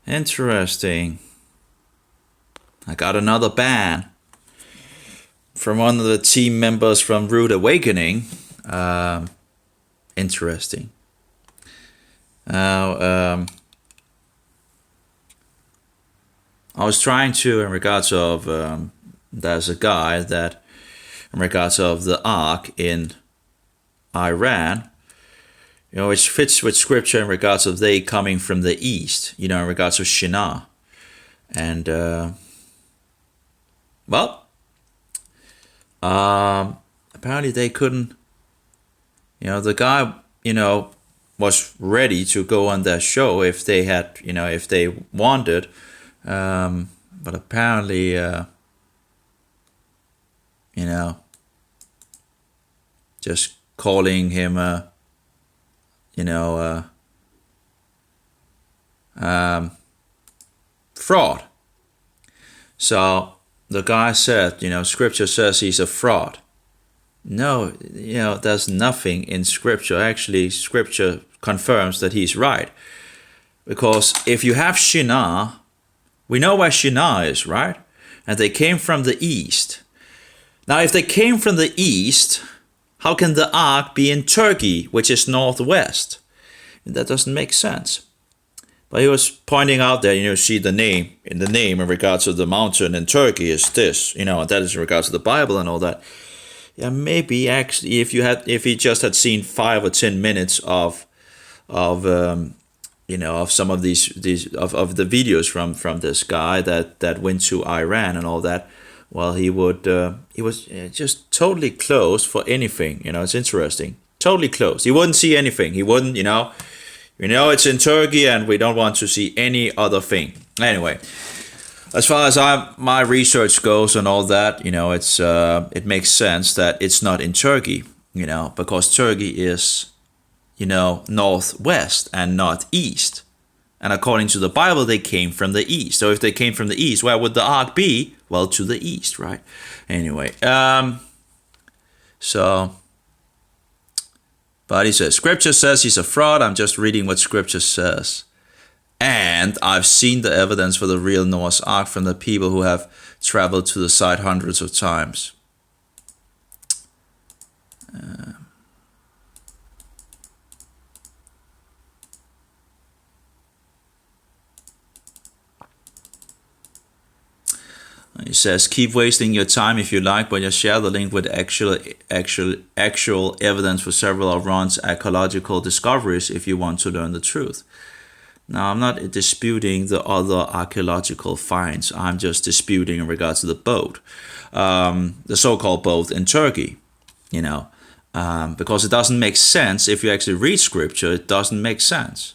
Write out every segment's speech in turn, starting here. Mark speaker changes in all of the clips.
Speaker 1: Interesting. I got another ban from one of the team members from Rood Awakening. Interesting. Now, I was trying to, in regards of, there's a guy that, in regards of the Ark in Iran, which fits with scripture in regards of they coming from the east, in regards of Shinar. And, apparently they couldn't, the guy, was ready to go on their show if they had, if they wanted, but apparently, just calling him fraud. So the guy said, scripture says he's a fraud. No, there's nothing in scripture. Actually, scripture confirms that he's right. Because if you have Shinar, we know where Shinar is, right? And they came from the east. Now, if they came from the east, how can the Ark be in Turkey, which is northwest? That doesn't make sense. But he was pointing out that, see the name, in regards to the mountain in Turkey is this, and that is in regards to the Bible and all that. Yeah, maybe actually, if he just had seen 5 or 10 minutes of some of these of the videos from this guy that went to Iran and all that, well, he was just totally closed for anything. It's interesting. Totally closed. He wouldn't see anything. He wouldn't, it's in Turkey and we don't want to see any other thing. Anyway, as far as my research goes and all that, it makes sense that it's not in Turkey, because Turkey is, northwest and not east. And according to the Bible, they came from the east. So if they came from the east, where would the Ark be? Well, to the east, right? Anyway, but he says, scripture says he's a fraud. I'm just reading what scripture says. And I've seen the evidence for the real Noah's Ark from the people who have traveled to the site hundreds of times. He says, keep wasting your time if you like, but just share the link with actual evidence for several of Ron's archaeological discoveries if you want to learn the truth. Now, I'm not disputing the other archaeological finds. I'm just disputing in regards to the boat, the so-called boat in Turkey, because it doesn't make sense. If you actually read scripture, it doesn't make sense.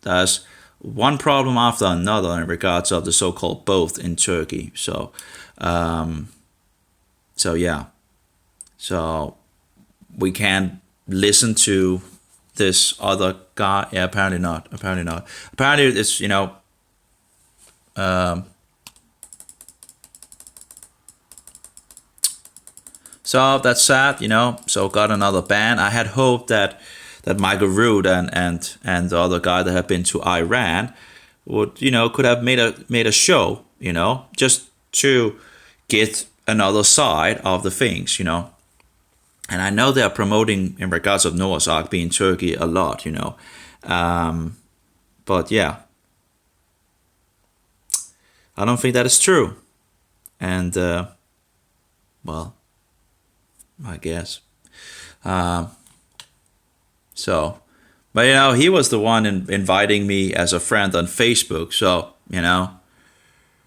Speaker 1: There's one problem after another in regards of the so-called boat in Turkey. So we can't listen to this other guy. Yeah, apparently not. Apparently it's, so that's sad, so got another ban. I had hoped that Michael Rood and the other guy that had been to Iran would, could have made a show, just to get another side of the things, And I know they're promoting in regards of Noah's Ark being Turkey a lot, but yeah, I don't think that is true. And, well, I guess. But he was the one inviting me as a friend on Facebook. So,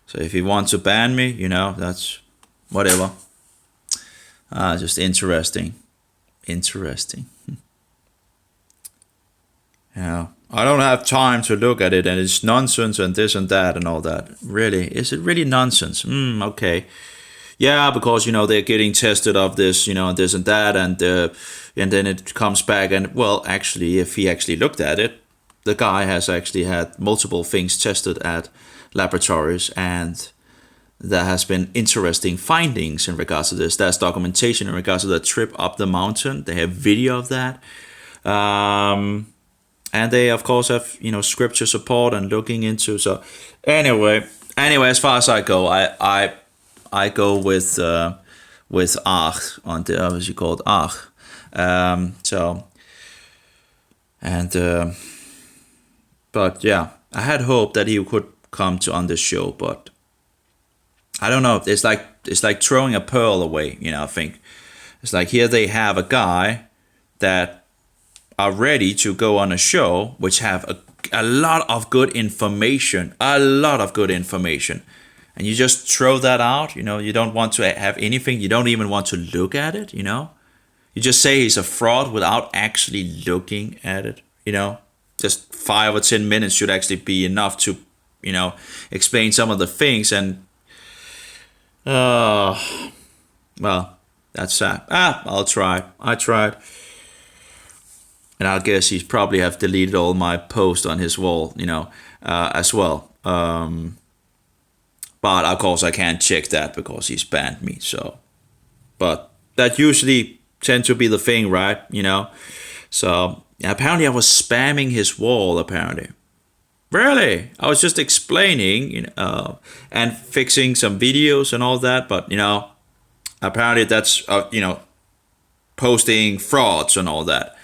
Speaker 1: so if he wants to ban me, that's whatever. Just interesting. I don't have time to look at it, and it's nonsense and this and that and all that. Really, is it really nonsense? Okay. Yeah, because, they're getting tested of this, this and that, and then it comes back, and, well, actually, if he actually looked at it, the guy has actually had multiple things tested at laboratories, and there has been interesting findings in regards to this. There's documentation in regards to the trip up the mountain. They have video of that. and they of course have scripture support and looking into. So anyway, as far as I go, I go with Ach on the what's he called Ach. So and but yeah, I had hoped that he could come on the show, but I don't know. It's like throwing a pearl away. I think it's like here they have a guy that are ready to go on a show which have a lot of good information, and you just throw that out. You don't want to have anything. You don't even want to look at it. You just say he's a fraud without actually looking at it. Just 5 or 10 minutes should actually be enough to explain some of the things. And well, that's sad. I'll try. I tried. And I guess he's probably have deleted all my posts on his wall, as well. But of course I can't check that because he's banned me. So, but that usually tend to be the thing, right? So apparently I was spamming his wall. Apparently, really, I was just explaining, and fixing some videos and all that. But apparently that's posting frauds and all that.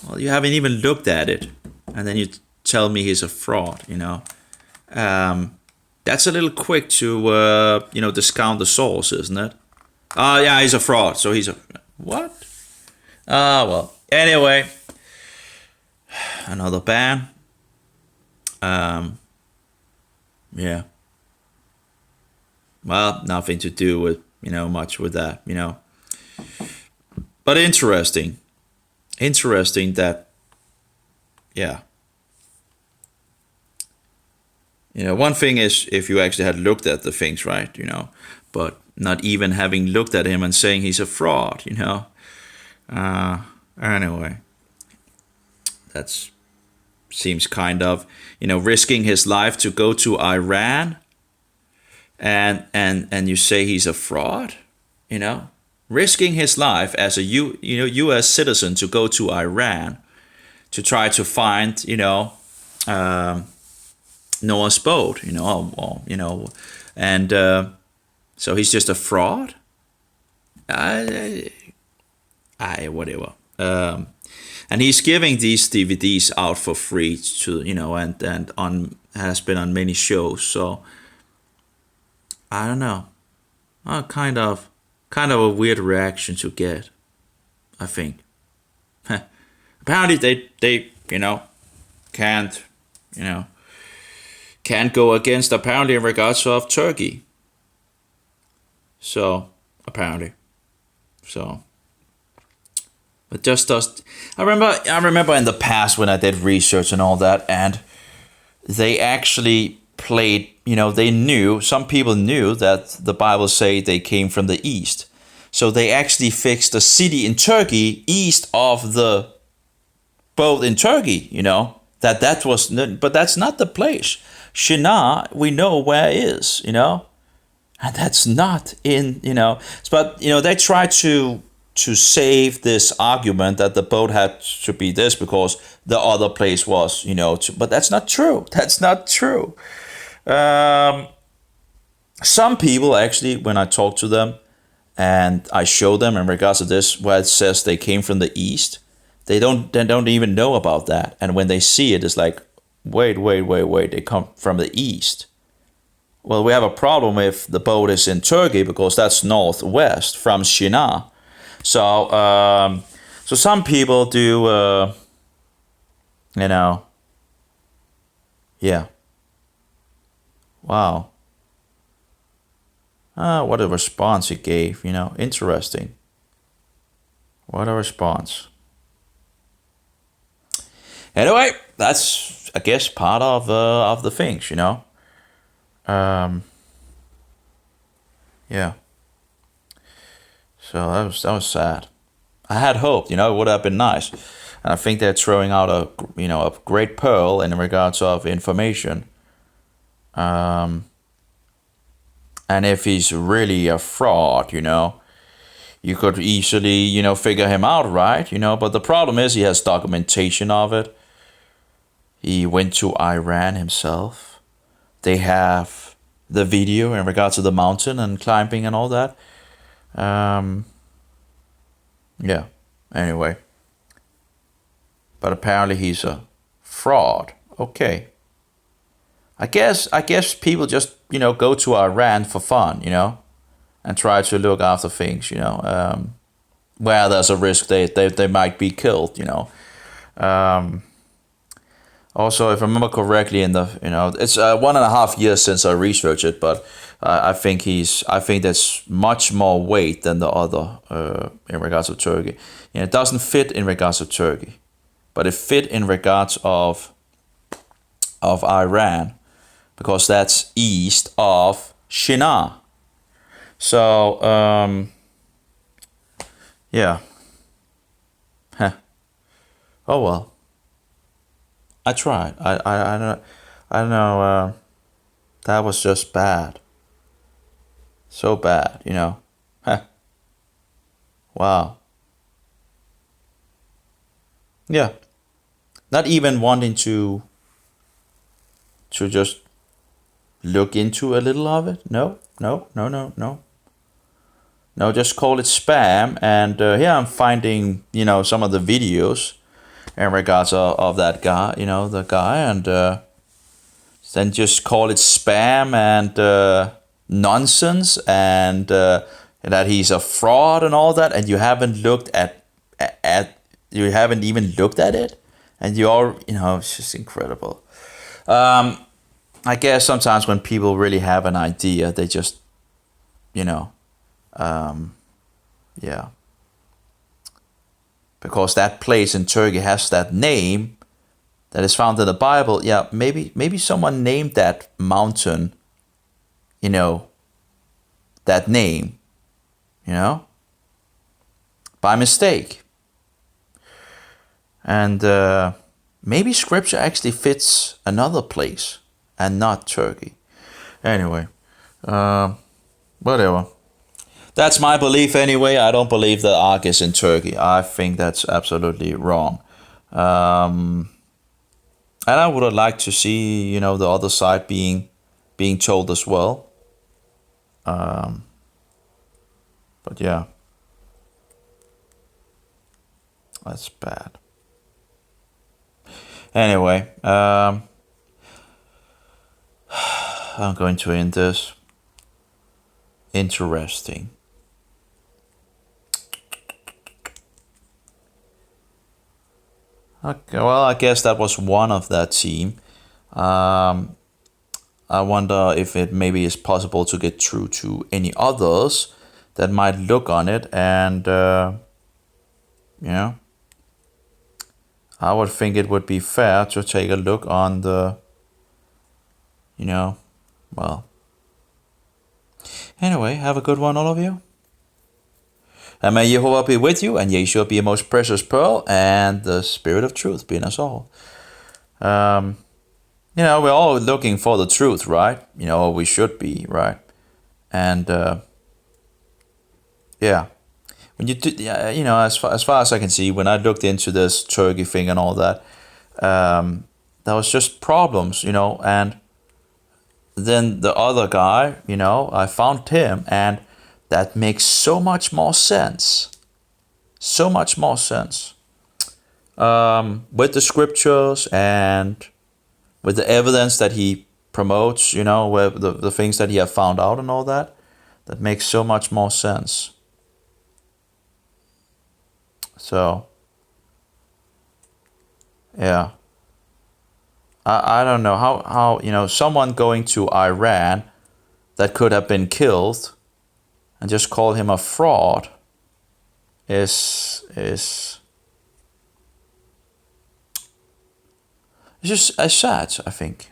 Speaker 1: Well, you haven't even looked at it, and then you tell me he's a fraud. That's a little quick to discount the source, isn't it? Yeah, he's a fraud. So he's a what? Well. Anyway, another ban. Yeah. Well, nothing to do with much with that. But interesting that, yeah. One thing is if you actually had looked at the things, right? But not even having looked at him and saying he's a fraud. Anyway, that seems kind of risking his life to go to Iran, and you say he's a fraud. Risking his life as a U.S. citizen to go to Iran to try to find Noah's boat, and so he's just a fraud. Whatever. And he's giving these DVDs out for free to and has been on many shows. So I don't know. Kind of a weird reaction to get, I think. Apparently they can't go against, apparently, in regards of Turkey. So apparently. So but just does. I remember in the past when I did research and all that, and they actually played, some people knew that the Bible say they came from the east. So they actually fixed a city in Turkey east of the boat in Turkey, that was, but that's not the place. Shinar, we know where it is, and that's not in, but, they try to save this argument that the boat had to be this because the other place was, but that's not true. That's not true. Some people actually, when I talk to them and I show them in regards to this, where it says they came from the east, they don't even know about that. And when they see it, it's like, wait, they come from the east. Well, we have a problem if the boat is in Turkey because that's northwest from Shinar. So, so some people do, yeah. Wow. What a response he gave, interesting. What a response. Anyway, that's, I guess, part of the things, Yeah. So that was sad. I had hoped, it would have been nice. And I think they're throwing out a great pearl in regards of information. And if he's really a fraud, you could easily, figure him out, right? But the problem is he has documentation of it. He went to Iran himself. They have the video in regards to the mountain and climbing and all that. Yeah, anyway. But apparently he's a fraud. Okay. I guess people just, go to Iran for fun, and try to look after things, where there's a risk they might be killed, Also, if I remember correctly, it's 1.5 years since I researched it, but I think that's much more weight than the other in regards to Turkey. It doesn't fit in regards to Turkey, but it fit in regards of Iran, because that's east of Shinar. So yeah. Huh. Oh well. I tried. I don't know. That was just bad. So bad, Huh. Wow. Yeah. Not even wanting to just look into a little of it. No. No. No. No. No. No. Just call it spam. And here I'm finding some of the videos in regards of that guy, the guy, and then just call it spam and nonsense, and that he's a fraud and all that, and you haven't looked you haven't even looked at it, and you all, it's just incredible. I guess sometimes when people really have an idea, they just, yeah. Because that place in Turkey has that name that is found in the Bible. Yeah, maybe someone named that mountain, that name, by mistake. And maybe scripture actually fits another place and not Turkey. Anyway, whatever. That's my belief anyway. I don't believe the ark is in Turkey. I think that's absolutely wrong. And I would have liked to see, the other side being told as well. But yeah, that's bad. Anyway, I'm going to end this. Interesting. Okay, well, I guess that was one of that team. I wonder if it maybe is possible to get through to any others that might look on it, and I would think it would be fair to take a look on the, well. Anyway, have a good one, all of you. And may Jehovah be with you, and Yeshua be a most precious pearl, and the Spirit of truth be in us all. We're all looking for the truth, right? We should be, right? And yeah, when you do, as far as I can see, when I looked into this Turkey thing and all that, there was just problems, and then the other guy, I found him, and that makes so much more sense. So much more sense. With the scriptures and with the evidence that he promotes, with the things that he have found out and all that, that makes so much more sense. So, yeah. I don't know how someone going to Iran that could have been killed and just call him a fraud is it's just sad, I think,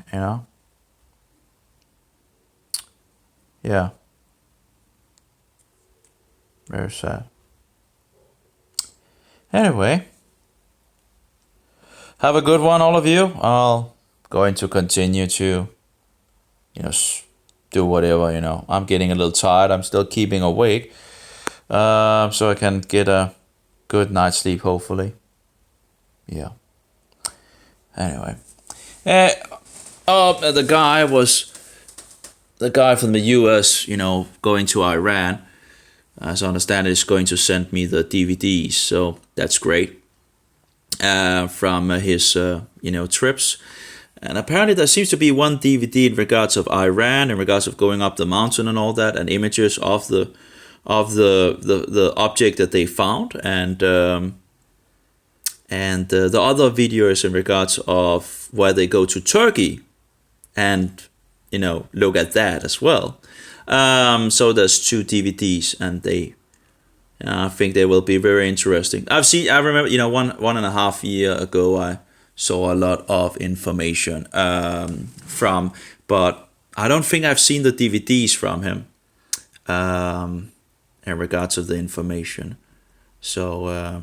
Speaker 1: Yeah. Very sad. Anyway, have a good one, all of you. I'll going to continue to, do whatever, I'm getting a little tired. I'm still keeping awake, so I can get a good night's sleep, hopefully. Yeah. Anyway, Uh, the guy from the U.S. Going to Iran. As I understand it, is going to send me the DVDs, so that's great. From his trips. And apparently there seems to be one DVD in regards of Iran, in regards of going up the mountain and all that, and images of the object that they found, and the other video is in regards of where they go to Turkey, and look at that as well. So there's 2 DVDs, and I think they will be very interesting. I remember, 1.5 years ago, I saw a lot of information from, but I don't think I've seen the DVDs from him in regards of the information. So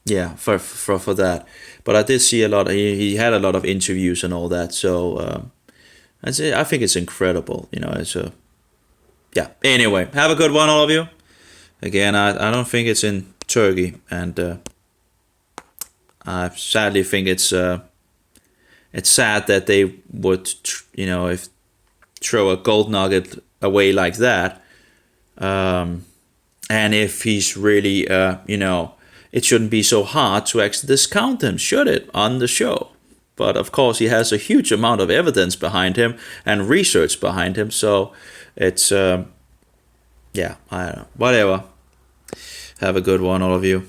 Speaker 1: yeah, for that. But I did see a lot. He had a lot of interviews and all that. So I think it's incredible. It's a yeah. Anyway, have a good one, all of you. Again, I don't think it's in Turkey, and I sadly think it's sad that they would if throw a gold nugget away like that. And if he's really it shouldn't be so hard to actually discount him, should it, on the show? But of course, he has a huge amount of evidence behind him and research behind him. So it's, yeah, I don't know. Whatever. Have a good one, all of you.